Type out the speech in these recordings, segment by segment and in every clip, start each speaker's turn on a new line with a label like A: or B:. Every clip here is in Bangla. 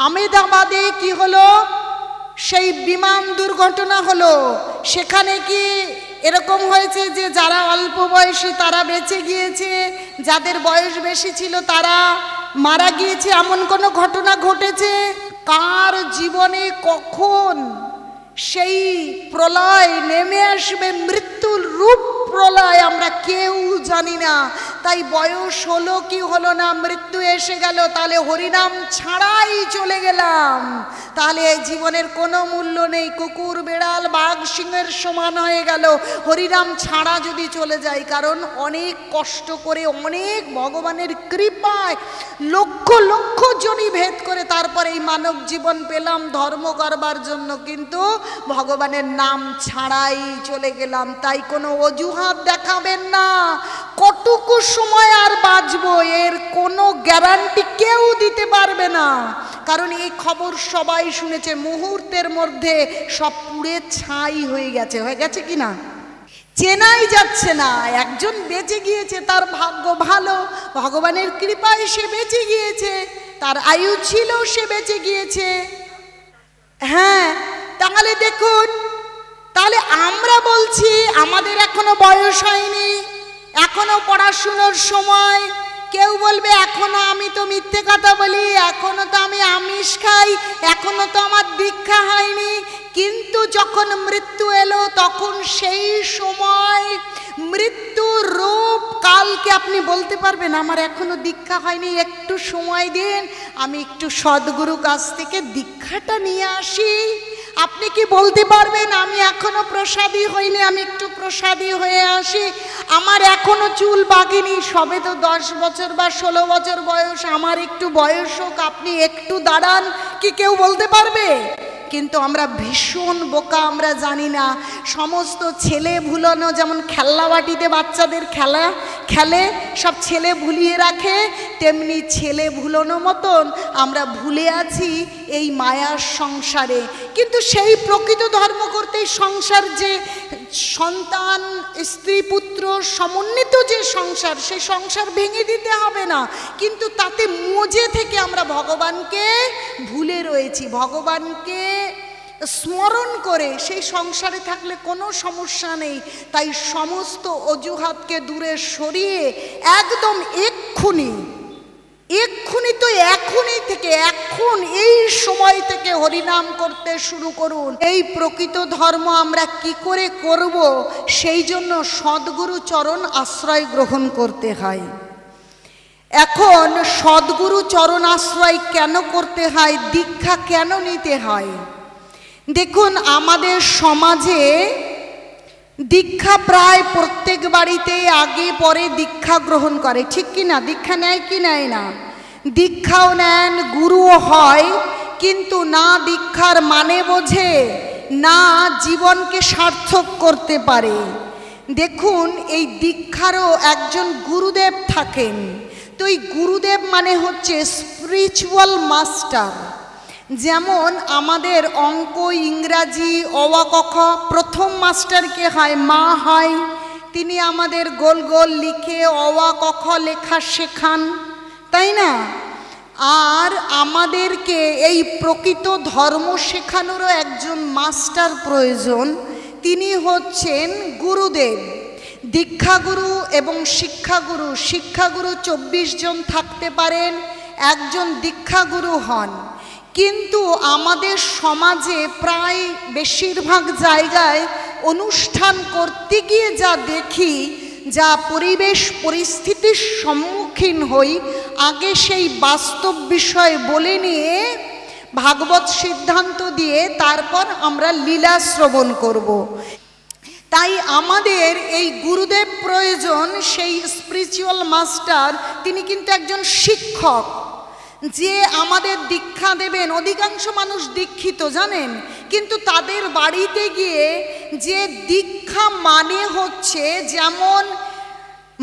A: আমেদাবাদে কি হলো, সেই বিমান দুর্ঘটনা হলো, সেখানে কি এরকম হয়েছে যে যারা অল্প বয়সী তারা বেঁচে গিয়েছে, যাদের বয়স বেশি ছিল তারা মারা গিয়েছে, এমন কোনো ঘটনা ঘটেছে? কার জীবনে কখন সেই প্রলয় নেমে আসবে, মৃত্যুর রূপ প্রলয়, আমরা কেউ জানি না। তাই বয়স হলো কি হলো না, মৃত্যু এসে গেল, তাহলে হরিনাম ছাড়াই চলে গেলাম, তাহলে এই জীবনের কোনো মূল্য নেই। কুকুর বেড়াল বাঘ সিংহের সমান হয়ে গেল হরিনাম ছাড়া যদি চলে যায়। কারণ অনেক কষ্ট করে, অনেক ভগবানের কৃপায় লক্ষ লক্ষ জনি ভেদ করে তারপরে এই মানব জীবন পেলাম ধর্ম করবার জন্য, কিন্তু ভগবানের নাম ছাড়াই চলে গেলাম। তাই কোনো অজুহাত দেখাবেন না। কতটুকু সময় আর বাঁচবো এর কোনো গ্যারান্টি কেউ দিতে পারবে না। কারণ এই খবর সবাই শুনেছে, মুহূর্তের মধ্যে সব পুড়ে ছাই হয়ে গেছে কি না, চেনাই যাচ্ছে না। একজন বেঁচে গিয়েছে, তার ভাগ্য ভালো, ভগবানের কৃপায় সে বেঁচে গিয়েছে, তার আয়ু ছিল, সে বেঁচে গিয়েছে। হ্যাঁ, তাহলে দেখুন, তাহলে আমরা বলছি আমাদের এখনো বয়স হয়নি, এখনো পড়াশুনোর সময়। কেউ বলবে এখনো আমি তো মিথ্যে কথা বলি, এখনো তো আমি আমিষ খাই, এখনো তো আমার দীক্ষা হয়নি। কিন্তু যখন মৃত্যু এলো তখন সেই সময় মৃত্যুর রূপ কালকে আপনি বলতে পারবেন আমার এখনো দীক্ষা হয়নি, একটু সময় দিন, আমি একটু সদ্গুরু কাছ থেকে দীক্ষাটা নিয়ে আসি। আপনি কি বলতে পারবেন আমি এখনো প্রসাদী হইনি, আমি একটু প্রসাদী হয়ে আসি, আমার এখনো চুল পাকেনি, সবে তো 10 বছর বা 16 বছর বয়স, আমার একটু বয়স হোক, আপনি একটু দাঁড়ান, কি কেউ বলতে পারবে? কিন্তু আমরা ভীষণ বোকা, আমরা জানি না। সমস্ত ছেলে ভুলানো, যেমন খেলনাবাটিতে বাচ্চাদের খেলে সব ছেলে ভুলিয়ে রাখে, তেমনি ছেলে ভুলানো মতন আমরা ভুলে আছি এই মায়ার সংসারে। কিন্তু সেই প্রকৃত ধর্ম করতে সংসার, যে সন্তান স্ত্রী পুত্র সমন্বিত যে সংসার, সেই সংসার ভেঙে দিতে হবে না, কিন্তু তাতে মজে থেকে আমরা ভগবানকে ভুলে রয়েছি। ভগবানকে স্মরণ করে সেই সংসারে থাকলে কোনো সমস্যা নেই। তাই সমস্ত অজুহাতকে দূরে সরিয়ে একদম এক্ষুনি তো এখনই থেকে, এখন এই সময় থেকে হরিনাম করতে শুরু করুন। এই প্রকৃত ধর্ম আমরা কি করে করব, সেই জন্য সদ্গুরু চরণ আশ্রয় গ্রহণ করতে হয়। এখন সদ্গুরু চরণ আশ্রয় কেন করতে হয়, দীক্ষা কেন নিতে হয়? দেখুন, আমাদের সমাজে দীক্ষা প্রায় প্রত্যেক বাড়িতে আগে পরে দীক্ষা গ্রহণ করে, ঠিক কি না? দীক্ষা নেয় কি নেয় না? দীক্ষাও নেন, গুরুও হয়, কিন্তু না দীক্ষার মানে বোঝে, না জীবনকে সার্থক করতে পারে। দেখুন, এই দীক্ষারও একজন গুরুদেব থাকেন। তো এই গুরুদেব মানে হচ্ছে স্পিরিচুয়াল মাস্টার। যেমন আমাদের অঙ্ক, ইংরাজি, অ আ ক খ প্রথম মাস্টার কে হয়? মা হয়। তিনি আমাদের গোল গোল লিখে অ আ ক খ লেখা শেখান, তাই না? আর আমাদেরকে এই প্রকৃত ধর্ম শেখানোরও একজন মাস্টার প্রয়োজন, তিনি হচ্ছেন গুরুদেব। দীক্ষাগুরু এবং শিক্ষাগুরু, শিক্ষাগুরু 24 জন থাকতে পারেন, একজন দীক্ষাগুরু হন। কিন্তু আমাদের সমাজে প্রায় বেশিরভাগ জায়গায় অনুষ্ঠান করতে গিয়ে যা দেখি, যা পরিবেশ পরিস্থিতির সম্মুখীন হই, আগে সেই বাস্তব বিষয় বলে নিয়ে ভাগবত সিদ্ধান্ত দিয়ে তারপর আমরা লীলা শ্রবণ করব। তাই আমাদের এই গুরুদেব প্রয়োজন, সেই স্পিরিচুয়াল মাস্টার। তিনি কিন্তু একজন শিক্ষক, যে আমাদের দীক্ষা দেবেন। অধিকাংশ মানুষ দীক্ষিত জানেন, কিন্তু তাদের বাড়িতে গিয়ে যে দীক্ষা মানে হচ্ছে, যেমন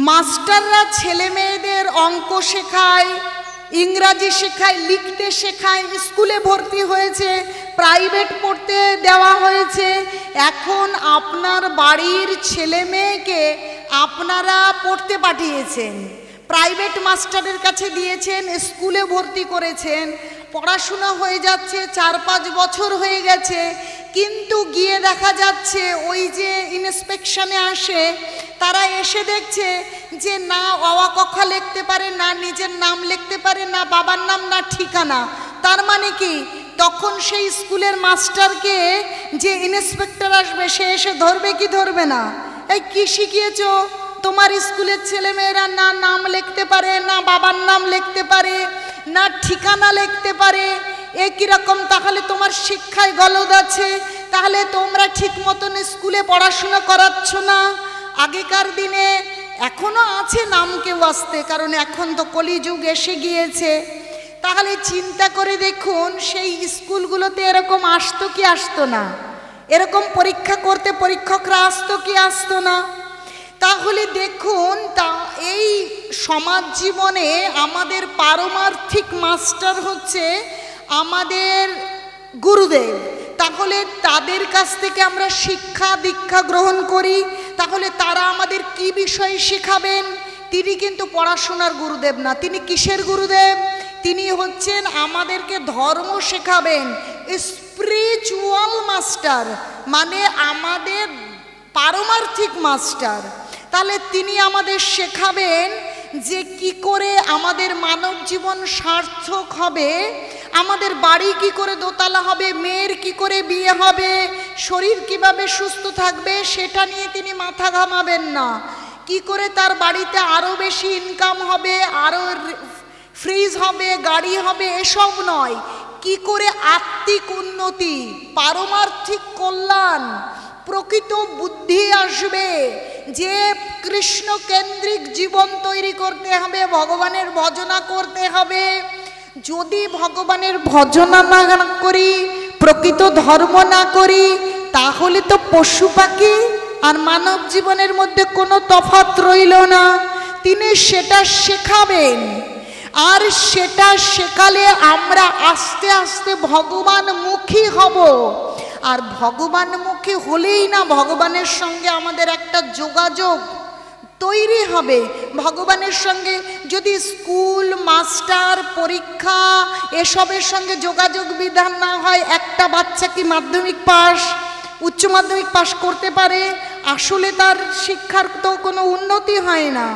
A: মাস্টাররা ছেলে মেয়েদের অঙ্ক শেখায়, ইংরাজি শেখায়, লিখতে শেখায়, স্কুলে ভর্তি হয়েছে, প্রাইভেট পড়তে দেওয়া হয়েছে। এখন আপনার বাড়ির ছেলে মেয়েকে আপনারা পড়তে পাঠিয়েছেন, প্রাইভেট মাস্টারের কাছে দিয়েছেন, স্কুলে ভর্তি করেছেন, পড়াশোনা হয়ে যাচ্ছে, 4-5 বছর হয়ে গেছে, কিন্তু গিয়ে দেখা যাচ্ছে ওই যে ইন্সপেকশনে আসে তারা এসে দেখছে যে না অ আ ক খ লিখতে পারে, না নিজের নাম লিখতে পারে, না বাবার নাম, না ঠিকানা। তার মানে কি, তখন সেই স্কুলের মাস্টারকে যে ইন্সপেক্টর আসবে সে এসে ধরবে কি ধরবে না? এই কি শিখিয়েছো? তোমার স্কুলের ছেলেমেয়েরা না নাম লিখতে পারে, না বাবার নাম লিখতে পারে, না ঠিকানা লিখতে পারে, এ কিরকম? তাহলে তোমার শিক্ষায় গলদ আছে, তাহলে তোমরা ঠিক মতন স্কুলে পড়াশোনা করাচ্ছ না। আগেকার দিনে এখনো আছে নাম কেউ আসতে, কারণ এখন তো কলিযুগ এসে গিয়েছে। তাহলে চিন্তা করে দেখুন সেই স্কুলগুলোতে এরকম আসতো কি আসতো না? এরকম পরীক্ষা করতে পরীক্ষকরা আসতো কি আসতো না? তাহলে দেখুন, এই সমাজ জীবনে আমাদের পারমার্থিক মাস্টার হচ্ছে আমাদের গুরুদেব। তাহলে তাদের কাছ থেকে আমরা শিক্ষা দীক্ষা গ্রহণ করি। তাহলে তারা আমাদের কি বিষয় শেখাবেন? তিনি কিন্তু পড়াশোনার গুরুদেব না, তিনি কিসের গুরুদেব? তিনি হচ্ছেন আমাদেরকে ধর্ম শেখাবেন, স্পিরিচুয়াল মাস্টার, মানে আমাদের পারমার্থিক মাস্টার। তাহলে তিনি আমাদের শেখাবেন যে কি করে আমাদের মানব জীবন সার্থক হবে, আমাদের বাড়ি কি করে দোতলা হবে, মেয়ের কি করে বিয়ে হবে, শরীর কিভাবে সুস্থ থাকবে সেটা নিয়ে তিনি মাথা ঘামাবেন না। কি করে তার বাড়িতে আরও বেশি ইনকাম হবে, আরও ফ্রিজ হবে, গাড়ি হবে, এসব নয়। কি করে আত্মিক উন্নতি, পারমার্থিক কল্যাণ, প্রকৃত বুদ্ধি আসবে, যে কৃষ্ণ কেন্দ্রিক জীবন তৈরি করতে হবে, ভগবানের ভজনা করতে হবে। যদি ভগবানের ভজনা না করি, প্রকৃত ধর্ম না করি, তাহলে তো পশু পাখি আর মানব জীবনের মধ্যে কোনো তফাৎ রইল না। তিনি সেটা শেখাবেন, আর সেটা শেখালে আমরা আস্তে আস্তে ভগবানমুখী হব। আর ভগবানমুখী হলেই না ভগবানের সঙ্গে আমাদের একটা যোগাযোগ তৈরি হবে। ভগবানের সঙ্গে যদি স্কুল, মাস্টার, পরীক্ষা এসবের সঙ্গে যোগাযোগ বিধান না হয়, একটা বাচ্চা কি মাধ্যমিক পাস, উচ্চ মাধ্যমিক পাস করতে পারে? আসলে তার শিক্ষার তো কোনো উন্নতি হয় না।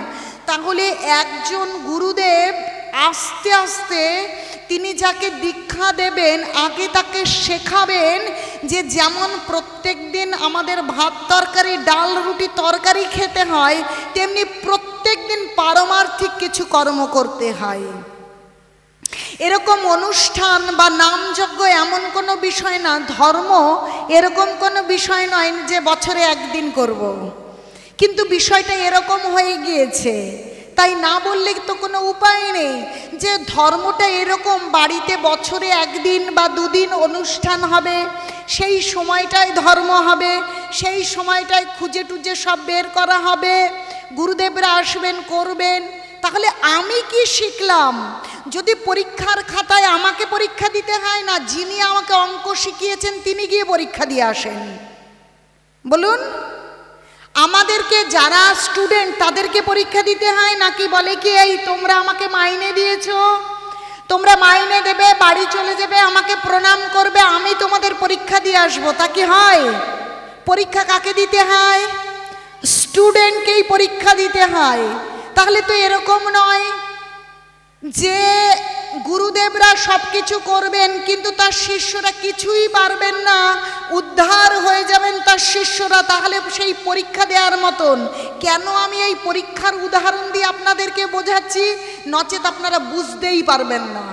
A: তাহলে একজন গুরুদেব আস্তে আস্তে তিনি যাকে দীক্ষা দেবেন, আগে তাকে শেখাবেন যে যেমন প্রত্যেক দিন আমাদের ভাত তরকারি, ডাল রুটি তরকারি খেতে হয়, তেমনি প্রত্যেক দিন পারমার্থিক কিছু কর্ম করতে হয়। এরকম অনুষ্ঠান বা নামযজ্ঞ এমন কোনো বিষয় না, ধর্ম এরকম কোনো বিষয় নয় যে বছরে একদিন করব। কিন্তু বিষয়টা এরকম হয়ে গিয়েছে, তাই না বললে তো কোনো উপায় নেই যে ধর্মটা এরকম, বাড়িতে বছরে একদিন বা দুদিন অনুষ্ঠান হবে, সেই সময়টায় ধর্ম হবে, সেই সময়টায় খুঁজে টুজে সব বের করা হবে, গুরুদেবরা আসবেন, করবেন। তাহলে আমি কি শিখলাম? যদি পরীক্ষার খাতায় আমাকে পরীক্ষা দিতে হয় না, যিনি আমাকে অঙ্ক শিখিয়েছেন তিনি গিয়ে পরীক্ষা দিয়ে আসেন। বলুন, আমাদেরকে যারা স্টুডেন্ট তাদেরকে পরীক্ষা দিতে হয় নাকি বলে কি এই তোমরা আমাকে মাইনে দিয়েছো, তোমরা মাইনে দেবে, বাড়ি চলে যাবে, আমাকে প্রণাম করবে, আমি তোমাদের পরীক্ষা দিয়ে আসবো, তা কি হয়? পরীক্ষা কাকে দিতে হয়? স্টুডেন্টকেই পরীক্ষা দিতে হয়। তাহলে তো এরকম নয় যে গুরুদেবরা সব কিছু করবেন কিন্তু তার শিষ্যরা কিছুই পারবেন না, উদ্ধার হয়ে যাবেন তার শিষ্যরা। তাহলে সেই পরীক্ষা দেওয়ার মতন কেন আমি এই পরীক্ষার উদাহরণ দিয়ে আপনাদেরকে বোঝাচ্ছি, নচেত আপনারা বুঝতেই পারবেন না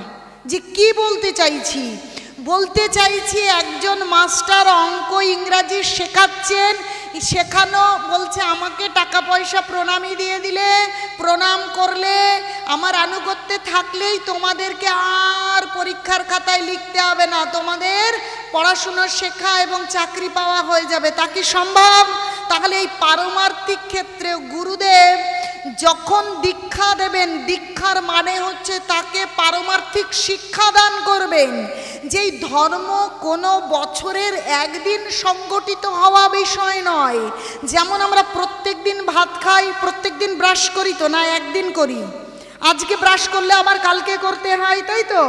A: যে কি বলতে চাইছি। বলতে চাইছি একজন মাস্টার অঙ্ক ইংরাজি শেখাচ্ছেন, শেখানো বলছে আমাকে টাকা পয়সা প্রণামী দিয়ে দিলে, প্রণাম করলে, আমার আনুগত্যে থাকলেই তোমাদেরকে আর পরীক্ষার খাতায় লিখতে হবে না, তোমাদের পড়াশুনো শেখা এবং চাকরি পাওয়া হয়ে যাবে। তা কি সম্ভব? তাহলে এই পারমার্থিক ক্ষেত্রে গুরুদেব যখন দীক্ষা দেবেন, দীক্ষার মানে হচ্ছে তাকে পারমার্থিক শিক্ষা দান করবেন। যেই ধর্ম কোনো বছরের একদিন সংগঠিত হওয়া বিষয় নয়। যেমন আমরা প্রত্যেক দিন ভাত খাই, প্রত্যেক দিন ব্রাশ করি তো না, একদিন করি। আজকে ব্রাশ করলে আবার কালকে করতে হয়, তাই তো?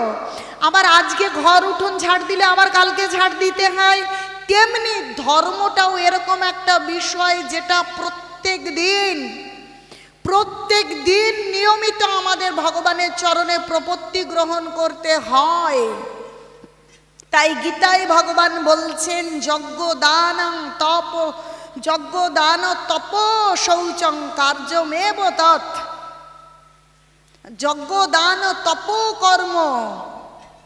A: আবার আজকে ঘর উঠোন ঝাড় দিলে আবার কালকে ঝাড় দিতে হয়। তেমনি ধর্মটাও এরকম একটা বিষয় যেটা প্রত্যেক দিন নিয়মিত আমাদের ভগবানের চরণে প্রপত্তি গ্রহণ করতে হয়। তাই গীতায় ভগবান বলছেন যজ্ঞ দান তপ শৌচং কার্যমেব তৎ। যজ্ঞ দান তপ কর্ম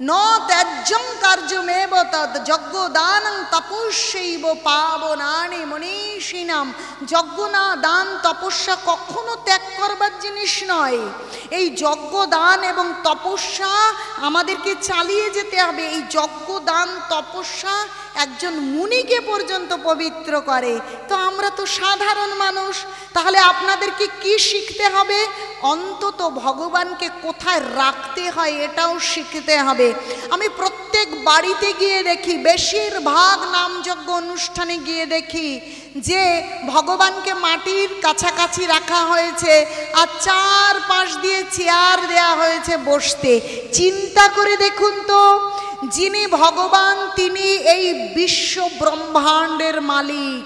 A: ন ত্যাজ্যং কার্যমেব তৎ। যজ্ঞ দান তপস্যৈব পাবনানি মনীষিণাম। যজ্ঞ না দান তপস্যা কখনো ত্যাগ করবার জিনিস নয়। এই যজ্ঞ দান এবং তপস্যা আমাদেরকে চালিয়ে যেতে হবে। এই যজ্ঞ দান তপস্যা একজন মুনিকে পর্যন্ত পবিত্র করে। তো আমরা তো সাধারণ মানুষ, তাহলে আপনাদেরকে কি শিখতে হবে? অন্তত ভগবানকে কোথায় রাখতে হয় এটাও শিখতে হবে। আমি প্রত্যেক বাড়িতে গিয়ে দেখি, বেশিরভাগ নামযজ্ঞ অনুষ্ঠানে গিয়ে দেখি যে ভগবানকে মাটির কাছাকাছি রাখা হয়েছে আর চারপাশ দিয়ে চেয়ার দেয়া হয়েছে বসতে। চিন্তা করে দেখুন তো, যিনি ভগবান তিনি এই বিশ্ব ব্রহ্মাণ্ডের মালিক,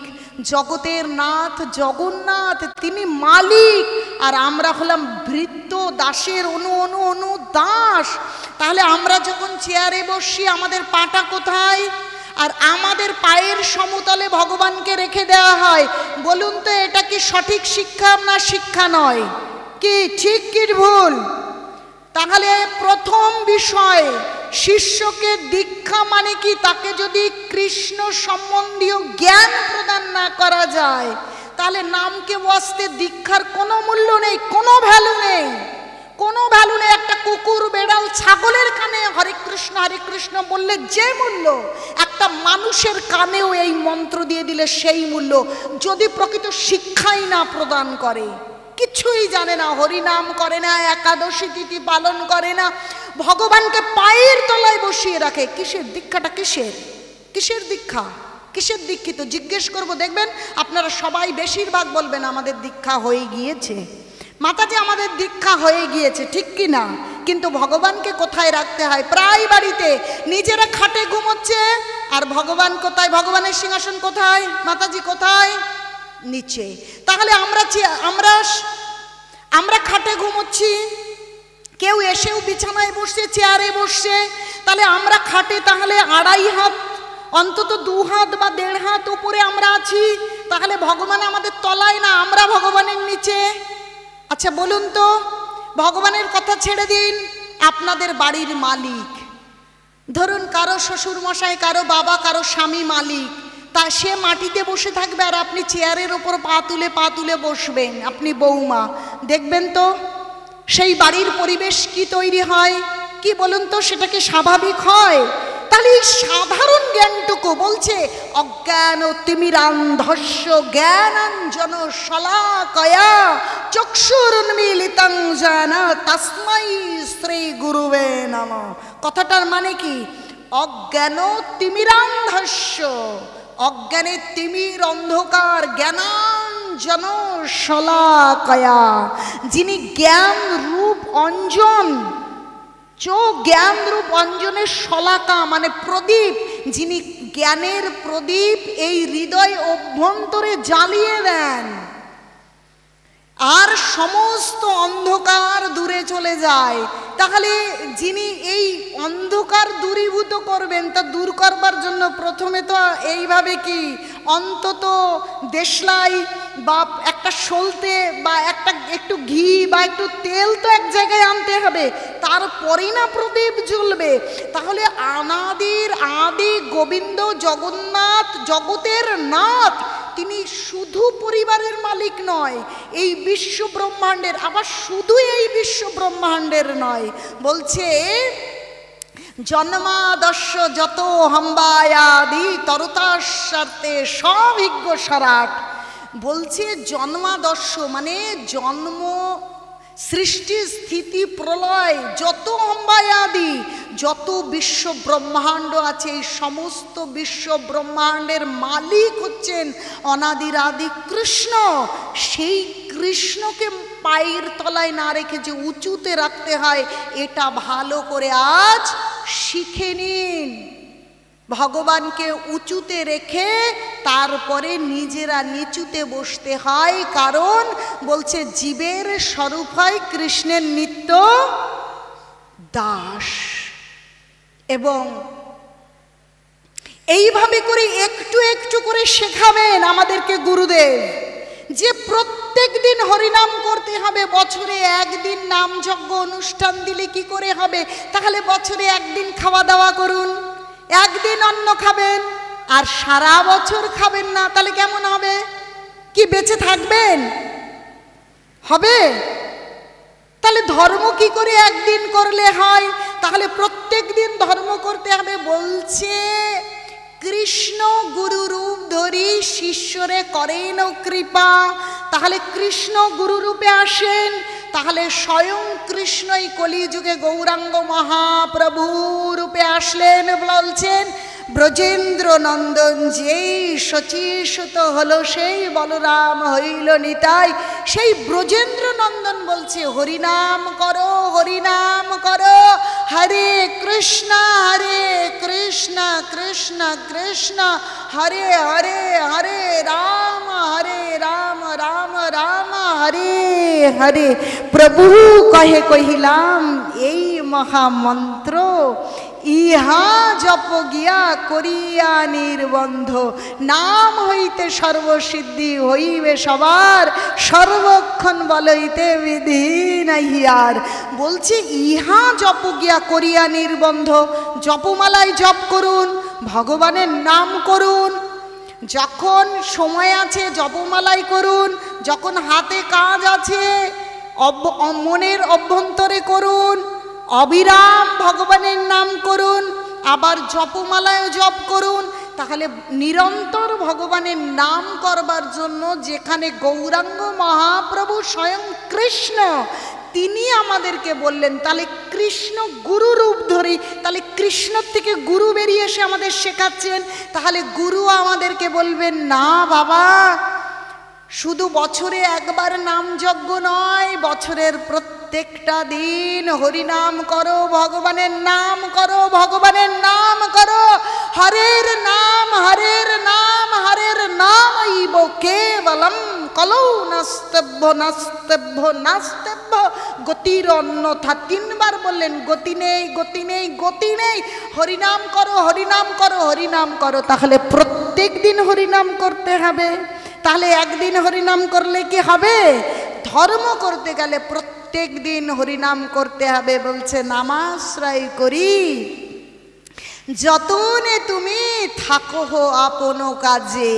A: জগতের নাথ জগন্নাথ তিনি মালিক, আর আমরা হলাম ভৃত্য দাসের অনু দাস। তাহলে আমরা যখন চেয়ারে বসি আমাদের পাটা কোথায়? আর আমাদের পায়ের সমতলে ভগবানকে রেখে দেওয়া হয়। বলুন তো এটা কি সঠিক শিক্ষা না শিক্ষা নয়? কি ঠিক কি ভুল? তাহলে প্রথম বিষয়, শিষ্যকে দীক্ষা মানে কি? তাকে যদি কৃষ্ণ সম্বন্ধীয় জ্ঞান প্রদান না করা যায় তাহলে নামকে ওয়াস্তে দীক্ষার কোনো মূল্য নেই, কোনো ভ্যালু নেই, কোনো ভ্যালু নেই। একটা কুকুর বেড়াল ছাগলের কানে হরে কৃষ্ণ বললে যে মূল্য, একটা মানুষের কানেও এই মন্ত্র দিয়ে দিলে সেই মূল্য, যদি প্রকৃত শিক্ষাই না প্রদান করে, কিছুই জানে না, হরিনাম করে না, একাদশী তিথি পালন করে না, ভগবানকে পায়ের তলায় বসিয়ে রাখে। কিসের দীক্ষাটা? কিসের দীক্ষা? কিসের দীক্ষিত? জিজ্ঞেস করব, দেখবেন আপনারা সবাই বেশিরভাগ বলবেন আমাদের দীক্ষা হয়ে গিয়েছে। মাতাজি আমাদের দীক্ষা হয়ে গিয়েছে, ঠিক কি না? কিন্তু ভগবানকে কোথায় রাখতে হয়? প্রায় বাড়িতে নিজেরা খাটে ঘুমোচ্ছে, আর ভগবান কোথায়? ভগবানের সিংহাসন কোথায়? মাতাজি কোথায়? নিচে। তাহলে আমরা খাটে ঘুমোচ্ছি, কেউ এসেও বিছানায় বসছে, চেয়ারে বসছে, তাহলে আমরা খাটে তাহলে 2.5 হাত অন্তত 2 হাত বা 1.5 হাত উপরে আমরা আছি, তাহলে ভগবান আমাদের তলায় না, আমরা ভগবানের নিচে। আচ্ছা বলুন তো, ভগবানের কথা ছেড়ে দিন, আপনাদের বাড়ির মালিক ধরুন কারো শ্বশুর মশাই, কারো বাবা, কারো স্বামী মালিক, তা সে মাটিতে বসে থাকবে আর আপনি চেয়ারের ওপর পা তুলে বসবেন, আপনি বৌমা, দেখবেন তো সেই বাড়ির পরিবেশ কি তৈরি হয়? কি বলুন তো, সেটা কি স্বাভাবিক হয়? তাহলে এই সাধারণ জ্ঞানটুকু বলছে অজ্ঞান তিমিরান্ধস্য জ্ঞানাঞ্জন শলাকয়া চক্ষুরুন্মীলিতং যেন তস্मै শ্রী গুরুবে নমঃ। কথাটার মানে কি? অজ্ঞান তিমিরান্ধস্য, অজ্ঞানে তিমির অন্ধকার, জ্ঞানাঞ্জন শলাকয়া, যিনি জ্ঞান রূপ অঞ্জন, জ্ঞান রূপ অঞ্জনের শলাকা মানে প্রদীপ, যিনি জ্ঞানের প্রদীপ এই হৃদয় অভ্যন্তরে জ্বালিয়ে দেন আর সমস্ত অন্ধকার দূরে চলে যায়। তাহলে যিনি এই অন্ধকার দূরীভূত করবেন, তা দূর করবার জন্য প্রথমে তো এইভাবে কি অন্তত দেশলাই বা একটা সলতে বা একটু ঘি বা একটু তেল তো এক জায়গায় আনতে হবে, তারপরেই না প্রদীপ জ্বলবে। তাহলে আদি গোবিন্দ জগন্নাথ জগতের নাথ, তিনি শুধু পরিবারের মালিক নয়, এই বিশ্ব ব্রহ্মাণ্ডের, আবার শুধু এই বিশ্ব ব্রহ্মাণ্ডের নয়, বলছে জন্মাদস্য যত হম্বায়াদি তরতাস্বার্থে সবিজ্ঞ সরাট। বলছে জন্মাদস্য মানে জন্ম, সৃষ্টি স্থিতি প্রলয়, যত হম্বায়াদি, যত বিশ্ব ব্রহ্মাণ্ড আছে, এই সমস্ত বিশ্ব ব্রহ্মাণ্ডের মালিক হচ্ছেন অনাদির আদি কৃষ্ণ। সেই কৃষ্ণকে পায়ের তলায় না রেখে যে উঁচুতে রাখতে হয়, এটা ভালো করে আজ শিখে নিন। ভগবানকে উঁচুতে রেখে তারপরে নিজেরা নিচুতে বসতে হয়, কারণ বলছে জীবের স্বরূপ হয় কৃষ্ণের নিত্য দাস। এবং এইভাবে করে একটু একটু করে শেখাবেন আমাদেরকে গুরুদেব, যে প্রত্যেক দিন হরিনাম করতে হবে। বছরে একদিন নাম যজ্ঞ অনুষ্ঠান দিলে কি করে হবে? তাহলে বছরে একদিন খাওয়া দাওয়া করুন, একদিন অন্ন খাবেন, আর সারা বছর খাবেন না, তাহলে কেমন হবে? কি বেঁচে থাকবেন? হবে? তাহলে ধর্ম কি করে একদিন করলে হয়? তাহলে প্রত্যেক দিন ধর্ম করতে হবে। বলছে কৃষ্ণ গুরু রূপ ধরি শিষ্যরে করেন কৃপা। তাহলে কৃষ্ণ গুরু রূপে আসেন, তাহলে স্বয়ং কৃষ্ণই কলিযুগে গৌরাঙ্গ মহাপ্রভু রূপে আসলেন। বলছেন ব্রজেন্দ্র নন্দন যেই শচীসুত হলো সেই বলরাম হইল নিতাই। সেই ব্রজেন্দ্র নন্দন বলছে হরিনাম করো, হরিনাম করো, হরে কৃষ্ণ কৃষ্ণ কৃষ্ণ হরে হরে, হরে রাম রাম রাম হরে হরে। প্রভু কহে কহিলাম এই মহামন্ত্র, ইহা জপ গিয়া করিয়া নির্বন্ধ। নাম হইতে সর্বসিদ্ধি হইবে সবার, সর্বক্ষণ বলইতে বিধি নাহি আর। বলছে ইহা জপ গিয়া করিয়া নির্বন্ধ। জপমালায় জপ করুন, ভগবানের নাম করুন, যখন সময় আছে জপমালাই করুন, যখন হাতে কাজ আছে মনের অভ্যন্তরে করুন, অবিরাম ভগবানের নাম করুন, আবার জপমালায় জপ করুন। তাহলে নিরন্তর ভগবানের নাম করবার জন্য যেখানে গৌরাঙ্গ মহাপ্রভু স্বয়ং কৃষ্ণ তিনি আমাদেরকে বললেন, তাহলে কৃষ্ণ গুরু রূপ ধরি, তাহলে কৃষ্ণ থেকে গুরু বেরিয়ে এসে আমাদের শেখাচ্ছেন। তাহলে গুরু আমাদেরকে বলবেন না বাবা, শুধু বছরে একবার নাম যজ্ঞ নয়, বছরের প্রত্যেকটা দিন হরিনাম করো, ভগবানের নাম করো, ভগবানের নাম করো। হরের নাম হরের নাম হরের নাম ইব কেবলম কলৌ নাস্তব্য নাস্তব্য নাস্তব্য গতির অন্যথা। তিনবার বললেন গতি নেই, গতি নেই, গতি নেই। হরিনাম করো, হরিনাম করো, হরিনাম করো। তাহলে প্রত্যেক দিন হরিনাম করতে হবে। তাহলে একদিন হরিনাম করলে কি হবে? ধর্ম করতে গেলে প্রত্যেক দিন হরিনাম করতে হবে। বলছে নামাশ্রয় করি যতনে তুমি থাকো হো আপন কাজে।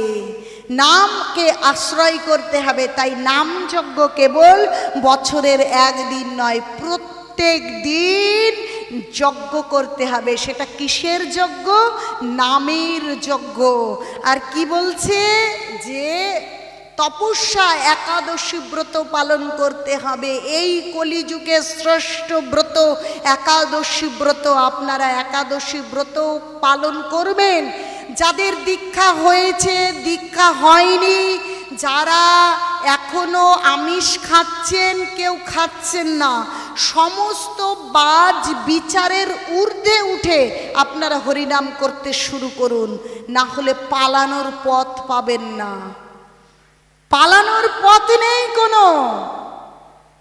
A: নামকে আশ্রয় করতে হবে। তাই নাম যজ্ঞ কেবল বছরের একদিন নয়, প্রত্যেক দিন যজ্ঞ করতে হবে। সেটা কিসের যজ্ঞ? নামের যজ্ঞ। আর কি বলছে? যে তপস্যা একাদশী ব্রত পালন করতে হবে। এই কলিযুগে শ্রেষ্ঠ ব্রত একাদশী ব্রত। আপনারা একাদশী ব্রত পালন করবেন। যাদের দীক্ষা হয়েছে, দীক্ষা হয়নি, যারা এখনো আমিষ খাচ্ছেন, কেউ খাচ্ছেন না, সমস্ত বাজ বিচারের ঊর্ধ্বে উঠে আপনারা হরিনাম করতে শুরু করুন, না হলে পালানোর পথ পাবেন না। পালানোর পথ নেই কোনো।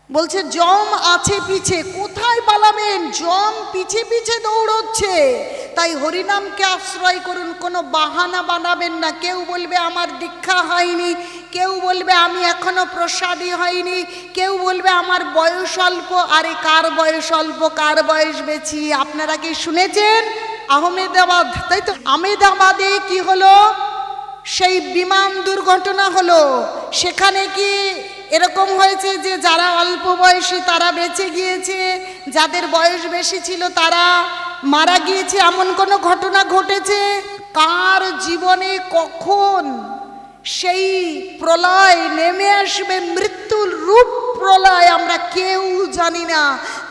A: বলছে যম আছে পিছে, কোথায় পালাবেন? যম পিছে পিছে দৌড়চ্ছে। তাই হরিনামকে আশ্রয় করুন, কোনো বাহানা বানাবেন না। কেউ বলবে আমার দীক্ষা হয়নি, কেউ বলবে আমি এখনো প্রসাদী হয়নি, কেউ বলবে আমার বয়স অল্প। আরে কার বয়স অল্প, কার বয়স বেশি? আপনারা কি শুনেছেন আহমেদাবাদ? তাই তো, আহমেদাবাদে কি হলো? সেই বিমান দুর্ঘটনা হলো। সেখানে কি এরকম হয়েছে যে যারা অল্প বয়সী তারা বেঁচে গিয়েছে, যাদের বয়স বেশি ছিল তারা মারা গিয়েছে, এমন কোনো ঘটনা ঘটেছে? কার জীবনে কখন সেই প্রলয় নেমে আসবে, মৃত্যুর রূপ প্রলয় আমরা কেউ জানি না।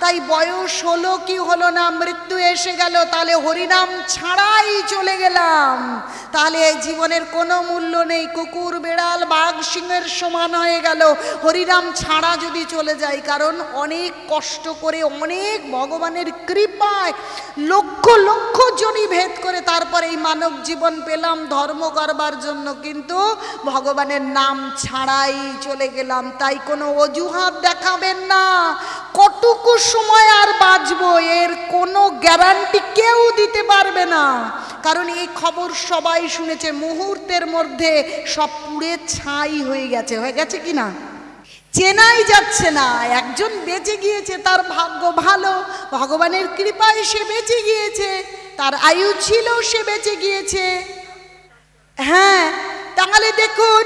A: তাই বয়স হলো কি হলো না, মৃত্যু এসে গেল, তাহলে হরিনাম ছাড়াই চলে গেলাম, তাহলে এই জীবনের কোনো মূল্য নেই। কুকুর বেড়াল বাঘ সিংহের সমান হয়ে গেল হরিনাম ছাড়া যদি চলে যায়। কারণ অনেক কষ্ট করে, অনেক ভগবানের কৃপায় লক্ষ লক্ষ জনি ভেদ করে তারপরে এই মানব জীবন পেলাম ধর্ম করবার জন্য, কিন্তু ভগবানের নাম ছাড়াই চলে গেলাম। তাই কোনো অজুহাত দেখাবেন না। কতটুকু সময় আর বাঁচবো এর কোনো গ্যারান্টি কেউ দিতে পারবে না। কারণ এই খবর সবাই শুনেছে, মুহূর্তের মধ্যে সব পুড়ে ছাই হয়ে গেছে কি না, চেনাই যাচ্ছে না। একজন বেঁচে গিয়েছে, তার ভাগ্য ভালো, ভগবানের কৃপায় সে বেঁচে গিয়েছে, তার আয়ু ছিল, সে বেঁচে গিয়েছে। হ্যাঁ, তাহলে দেখুন,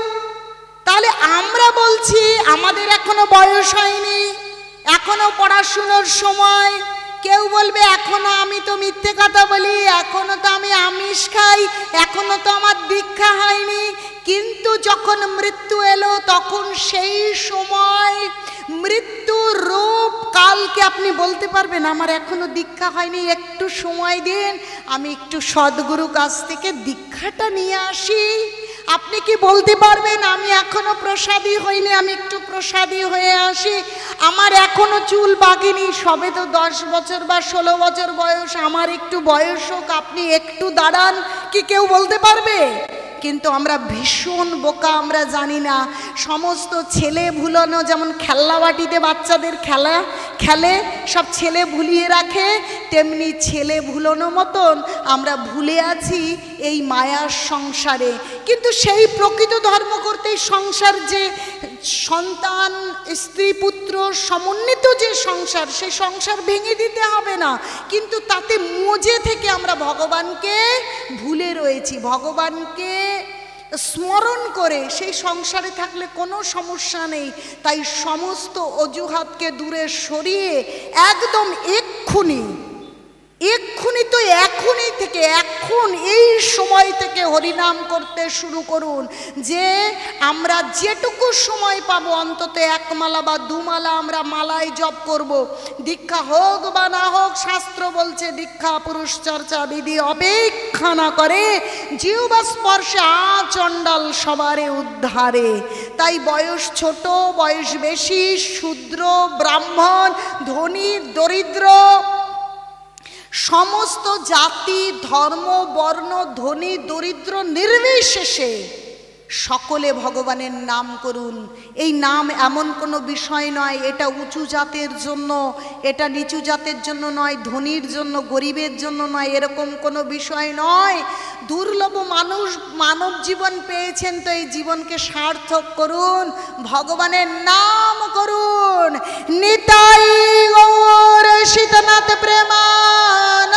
A: তাহলে আমরা বলছি আমাদের এখনো বয়স হয়নি, এখনো পড়াশুনোর সময়। কেউ বলবে এখনো আমি তো মিথ্যে কথা বলি, এখনো তো আমি আমিষ খাই, এখনো তো আমার দীক্ষা হয়নি। কিন্তু যখন মৃত্যু এলো তখন সেই সময় মৃত্যুর রূপ কালকে আপনি বলতে পারবেন আমার এখনো দীক্ষা হয়নি, একটু সময় দিন, আমি একটু সদ্গুরু কাছ থেকে দীক্ষাটা নিয়ে আসি। আপনি কি বলতে পারবেন আমি এখনো প্রসাদী হইনি, আমি একটু প্রসাদী হয়ে আসি, আমার এখনো চুল পাকেনি, সবে তো 10 বছর বা 16 বছর বয়স, আমার একটু বয়স হোক, আপনি একটু দাঁড়ান, কি কেউ বলতে পারবে? কিন্তু আমরা ভীষণ বোকা, আমরা জানি না। সমস্ত ছেলে ভুলানো, যেমন খেলনাবাটিতে বাচ্চাদের খেলে সব ছেলে ভুলিয়ে রাখে, তেমনি ছেলে ভুলানো মতন আমরা ভুলে আছি এই মায়ার সংসারে। কিন্তু সেই প্রকৃত ধর্ম করতে সংসার, যে সন্তান স্ত্রী পুত্র সমন্বিত যে সংসার, সেই সংসার ভেঙে দিতে হবে না, কিন্তু তাতে মজে থেকে আমরা ভগবানকে ভুলে রয়েছি। ভগবানকে স্মরণ করে সেই সংসারে থাকলে কোনো সমস্যা নেই। তাই সমস্ত অজুহাতকে দূরে সরিয়ে একদম এক্ষুনি তো এখনই থেকে, এখন এই সময় থেকে হরিনাম করতে শুরু করুন। যে আমরা যেটুকু সময় পাবো অন্তত 1 মালা বা 2 মালা আমরা মালায় জপ করব। দীক্ষা হোক বা না হোক, শাস্ত্র বলছে দীক্ষা পুরুষ চর্চা বিধি অপেক্ষা না করে, জিহ্বা স্পর্শে আচণ্ডাল সবারে উদ্ধারে। তাই বয়স ছোট বয়স বেশি, শূদ্র ব্রাহ্মণ, ধনী দরিদ্র, সমস্ত জাতি ধর্ম বর্ণ ধনী দরিদ্র নির্বিশেষে সকলে ভগবানের নাম করুন। এই নাম এমন কোনো বিষয় নয় এটা উঁচু জাতের জন্য, এটা নিচু জাতের জন্য নয়, ধনীর জন্য গরিবের জন্য নয়, এরকম কোনো বিষয় নয়। দুর্লভ মানব জীবন পেয়েছেন, তো এই জীবনকে সার্থক করুন, ভগবানের নাম করুন। নিতাই গৌর সীতানাথ প্রেমানন্দ।